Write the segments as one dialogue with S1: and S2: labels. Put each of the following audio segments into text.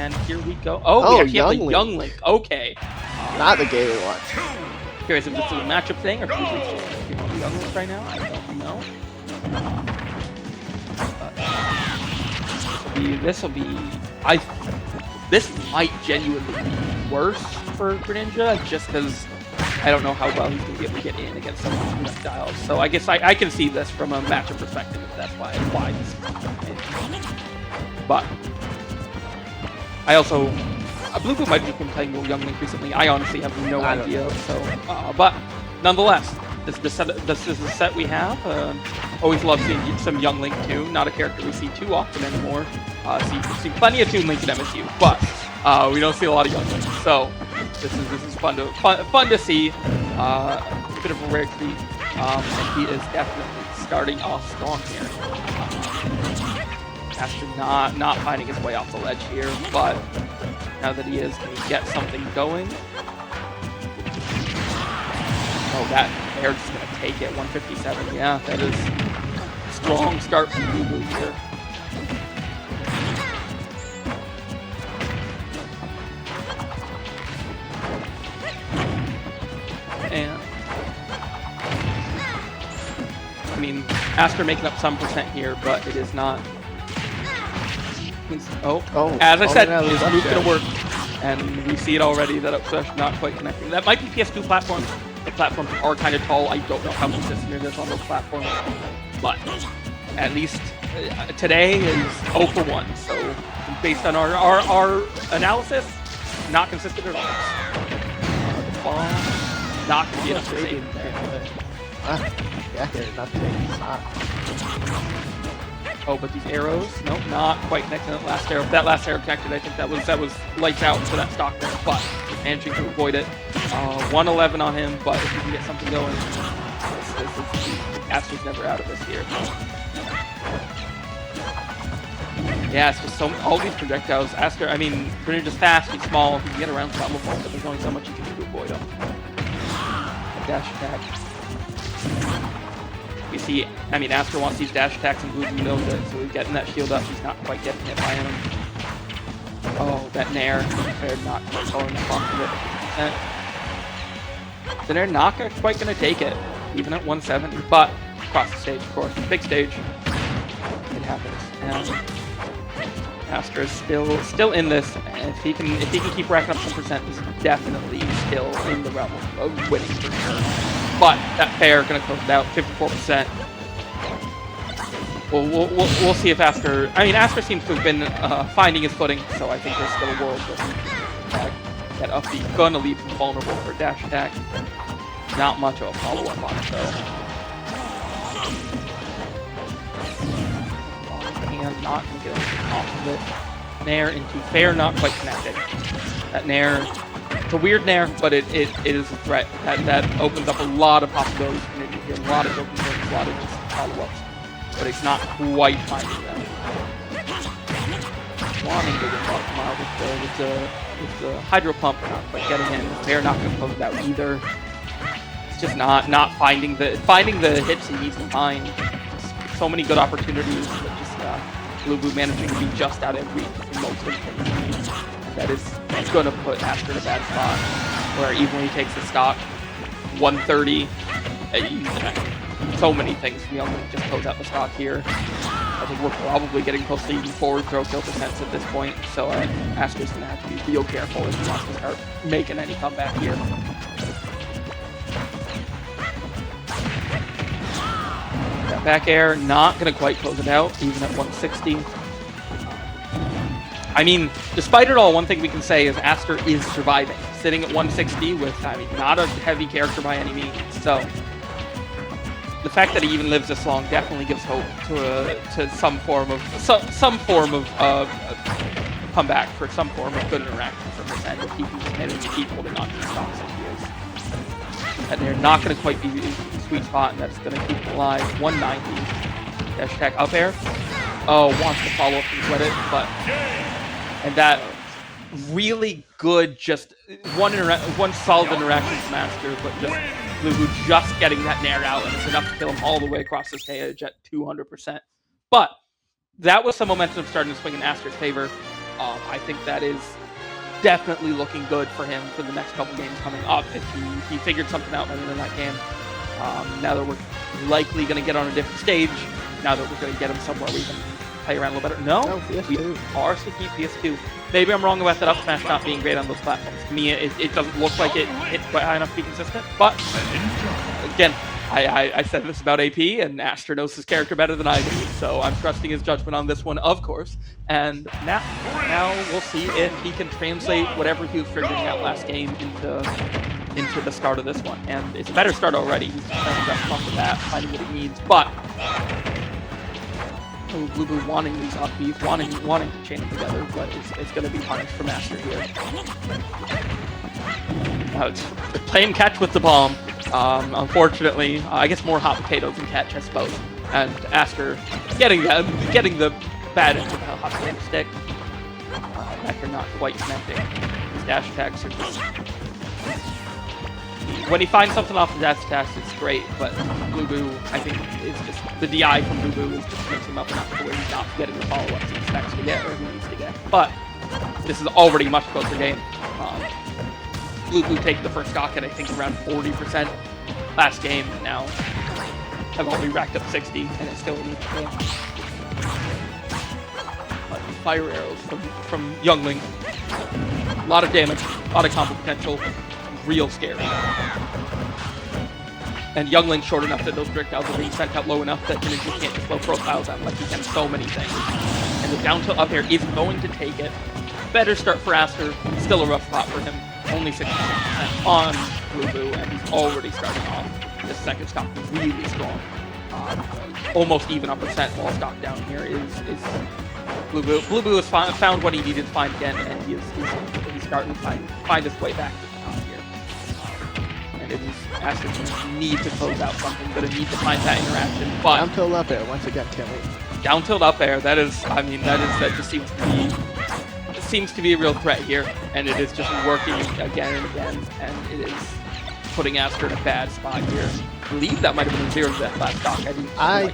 S1: And here we go. Oh, we actually have the Young Link. Okay.
S2: Not the Gator one.
S1: Curious if this is a matchup thing or if he's just working on the Young Link right now. I don't know. This might genuinely be worse for Greninja, just because I don't know how well he's going to be able to get in against some of these projectiles. So I guess I can see this from a matchup perspective, if that's why this is. But I also Blueboo might have been playing more Young Link recently. I honestly have no idea. So, but nonetheless, this is the set we have. Always love seeing some Young Link too. Not a character we see too often anymore. See plenty of Toon Link in MSU, but we don't see a lot of Young Link. So this is fun to see. A bit of a rare treat, and he is definitely starting off strong here. Aster not finding his way off the ledge here, but now that he is, can he get something going? Oh, that air just gonna take it. 157. Yeah, that is a strong start from Blueboo here. And I mean, Aster making up some percent here, but it is not. As I said, his move gonna work, and we see it already that up smash not quite connecting. That might be PS2 platforms. The platforms are kind of tall. I don't know how consistent it is on those platforms, but at least today is 0 for 1. So based on our analysis, not consistent at all. Not gonna be enough to save him there. Oh, but these arrows, nope, not quite connecting that last arrow. If that last arrow connected, I think that was lights out for that stock there, but managing to avoid it. 111 on him, but if you can get something going, Aster's never out of this here. Yeah, it's just all these projectiles. Aster, I mean, Greninja's fast, he's small, he can get around some of them, but there's only so much you can do to avoid them. Dash attack. We see, I mean, Aster wants these dash attacks and Blueboo knows it, so he's getting that shield up. He's not quite getting hit by him. Oh, that Nair. They're not quite going up off of it. The Nair not quite going to take it, even at 170, but across the stage, of course. Big stage. It happens. And Aster is still in this, and if he can keep racking up some percent, he's definitely still in the realm of winning for sure. But that fair gonna close it out, 54%. We'll see if Aster. I mean, Aster seems to have been finding his footing, so I think there's still a world that up B gonna leave him vulnerable for dash attack. Not much of a follow up on it though. And not gonna get off of it. Nair into fair, not quite connected. That Nair. It's a weird Nair, but it is a threat that opens up a lot of possibilities. A lot of open things, a lot of just follow-ups, but it's not quite finding them. Wanting to get bought out with the hydro pump, not quite getting in. They're not going to close it out either. It's just not finding the hits he needs to find. So many good opportunities, but just Blueboo managing to be just out of reach in most of things. That is going to put Aster in a bad spot, where even when he takes the stock, 130, so many things from Young Link just close out the stock here. I think we're probably getting close to even forward throw kill percents at this point, so Aster's going to have to be real careful if he wants to start making any comeback here. That back air, not going to quite close it out, even at 160. I mean, despite it all, one thing we can say is Aster is surviving. Sitting at 160 with, I mean, not a heavy character by any means. So, the fact that he even lives this long definitely gives hope to some form of comeback, for some form of good interaction from his end if he can just manage to keep holding on to the stocks like he is. And they're not going to quite be the sweet spot, and that's going to keep him alive. 190. Dash attack up air. Oh, wants to follow up and sweat it, but... And that really good, just one solid interaction from Aster, but just Blueboo just getting that Nair out, and it's enough to kill him all the way across the stage at 200%. But that was some momentum starting to swing in Aster's favor. I think that is definitely looking good for him for the next couple games coming up. If he figured something out better than that game. Now that we're likely going to get on a different stage, now that we're going to get him somewhere we can play around a little better. No, we are sticking PS2. Maybe I'm wrong about that up smash not being great on those platforms. To me, it doesn't look like it hits quite high enough to be consistent. But again, I said this about AP, and Aster knows his character better than I do, so I'm trusting his judgment on this one, of course. And now we'll see if he can translate whatever he was figuring out last game into the start of this one. And it's a better start already. He's trying to just off the bat, finding what he needs. But Blueboo wanting these up Bs, wanting to chain them together, but it's going to be punished from Aster here. It's playing catch with the bomb. Unfortunately, I guess more hot potatoes than catch, I suppose. And Aster getting the bad end of the hot potato stick. After not quite connecting. His dash attacks are just... When he finds something off the dash attacks, it's great, but Blueboo, I think, is just... The DI from Blueboo is just mixing him up enough to where he's not getting the follow-ups he expects to get, or he needs to get. But this is already a much closer game. Blueboo taking the first stock at, I think, around 40% last game. Now, I've only racked up 60, and it's still a neat game. Fire arrows from Youngling. A lot of damage, a lot of combo potential. Real scary. And Youngling's short enough that those projectiles are being sent out low enough that Greninja can't just blow profiles out like he can so many things. And the down tilt up air is going to take it. Better start for Aster. Still a rough spot for him. Only 66% on Blueboo, and he's already starting off. This second stock really strong. Almost even up percent while stock down here is Blueboo. Blueboo has found what he needed to find again, and he's starting to find his way back to the top here. And it is Aster need to close out something, but it needs to find that interaction. But
S2: down tilt up air once again, killing.
S1: Down tilt up air. That just seems to be a real threat here, and it is just working again and again, and it is putting Aster in a bad spot here. I believe that might have been a 0 death last stock.
S2: I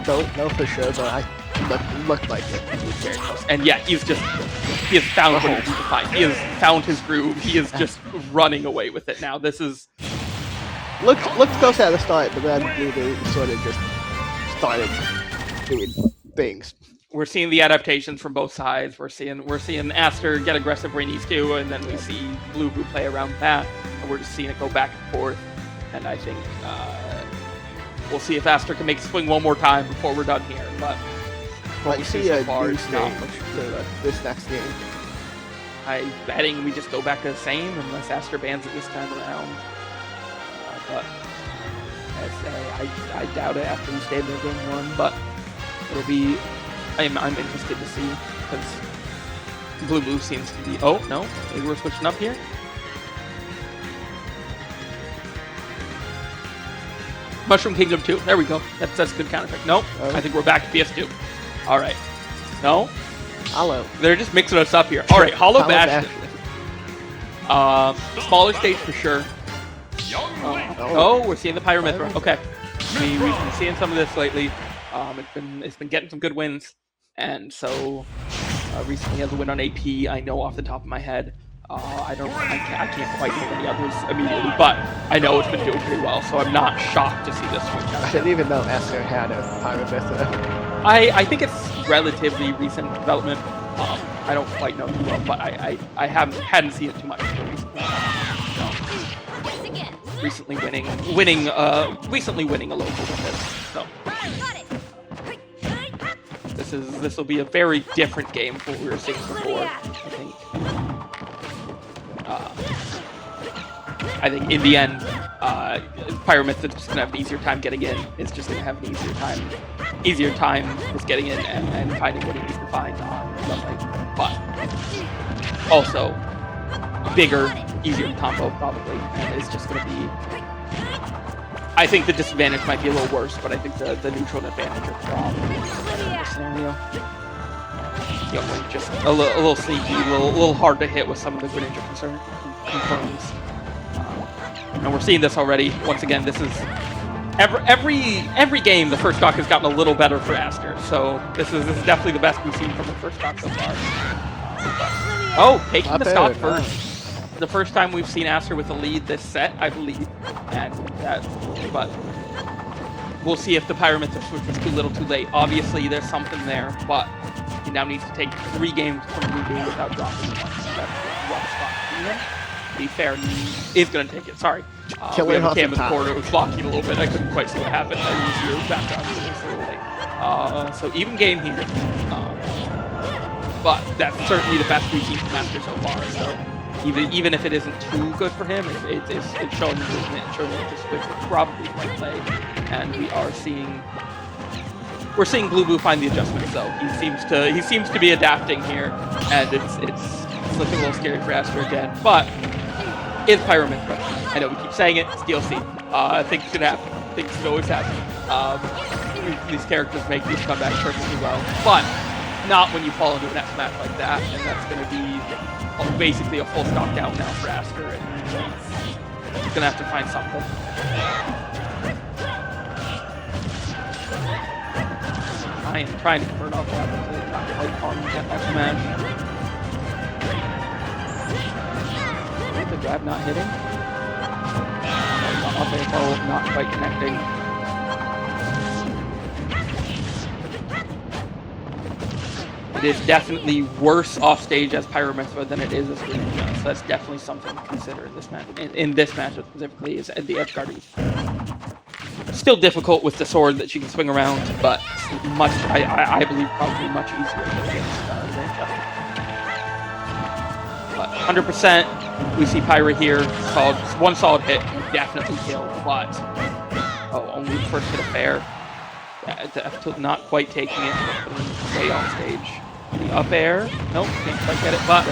S2: don't know for sure, but I looked like it.
S1: He was very close. And yeah, he has found what he needs to find. He has found his groove. He is just running away with it now. This is...
S2: Looked close at the start, but then Blueboo sort of just started doing things.
S1: We're seeing the adaptations from both sides. We're seeing Aster get aggressive where he needs to, and then we see Blueboo play around that, and we're just seeing it go back and forth. And I think we'll see if Aster can make a swing one more time before we're done here. But
S2: we see a new stage for this next game.
S1: I'm betting we just go back to the same unless Aster bans it this time around. But I doubt it after we stayed there game one. But it'll be. I'm interested to see, because Blueboo seems to be... Oh, no. Maybe we're switching up here. Mushroom Kingdom 2. There we go. That's a good counter pick. Nope. I think we're back to PS2. All right. No?
S2: Hollow.
S1: They're just mixing us up here. All right. Hollow Bastion. Smaller stage for sure. Oh, we're seeing the Pyra Mythra. Okay. We've been seeing some of this lately. It's been getting some good wins. And so, recently has a win on AP. I know off the top of my head. I can't quite think of any others immediately, but I know it's been doing pretty well, so I'm not shocked to see this one.
S2: I didn't even know Aster had a Pyra Mythra.
S1: I think it's relatively recent development. I don't quite know too well, but I hadn't seen it too much recently. Recently winning a local with it. So. This will be a very different game from what we were seeing before. I think in the end, Pyra Mythra is just gonna have an easier time getting in. It's just gonna have an easier time just getting in and finding what he needs to find on something. But also bigger, easier combo probably, and it's just gonna be. I think the disadvantage might be a little worse, but I think the neutral advantage are probably better in this scenario. Youngling just a little sneaky, a little hard to hit with some of the Greninja concerns. And we're seeing this already. Once again, this is every game. The first stock has gotten a little better for Aster, so this is definitely the best we've seen from the first stock so far. Oh, taking
S2: Not
S1: the
S2: bad,
S1: stock
S2: nice.
S1: first. The first time we've seen Aster with a lead this set, I believe. And that, but we'll see if the Pyra Mythra switch was too little too late. Obviously, there's something there, but he now needs to take 3 games from Blueboo without dropping one. That's a rough spot. To be fair, he is going to take it. Sorry. We have a cam in the corner. It was blocking a little bit. I couldn't quite see what happened. I used your background. So even game here. But that's certainly the best we've seen from Aster so far. So even if it isn't too good for him, it's showing improvement. It's showing that this switch is probably the right play. And we're seeing Blueboo find the adjustments though. He seems to be adapting here, and it's looking a little scary for Aster again. But it's Pyra Mythra. I know we keep saying it. It's DLC. Things should happen. Things should always happen. These characters make these comebacks perfectly well, but not when you fall into an F match like that, and that's going to be basically a full stop down now for Aster, and he's going to have to find something. Trying to convert off that, but not quite on that F match. The grab not hitting. Up air not quite connecting. It is definitely worse off stage as Pyra Mythra than it is as Greninja, so that's definitely something to consider in this match. In this matchup specifically, is the edge guarding. Still difficult with the sword that she can swing around, but much, I believe, probably much easier against Greninja. But 100%, we see Pyra here. One solid hit, definitely kill, but only the first hit of fair. The F tilt not quite taking it, but way off stage. The up air, nope, can't quite get it, but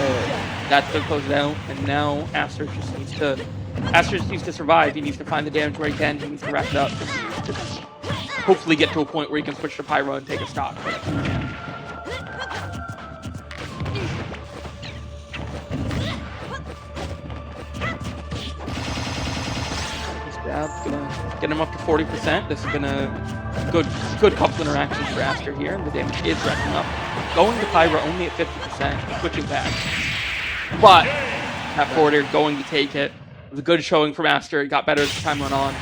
S1: that's to close it out. And now Aster just needs to survive. He needs to find the damage where he can. He needs to wrap it up. He needs to hopefully get to a point where he can switch to Pyra and take a stock. Gonna get him up to 40%. This has been a good couple interactions for Aster here, and the damage is racking up. Going to Pyra only at 50%, switching back. But that forward air going to take it. It was a good showing from Aster. It got better as the time went on.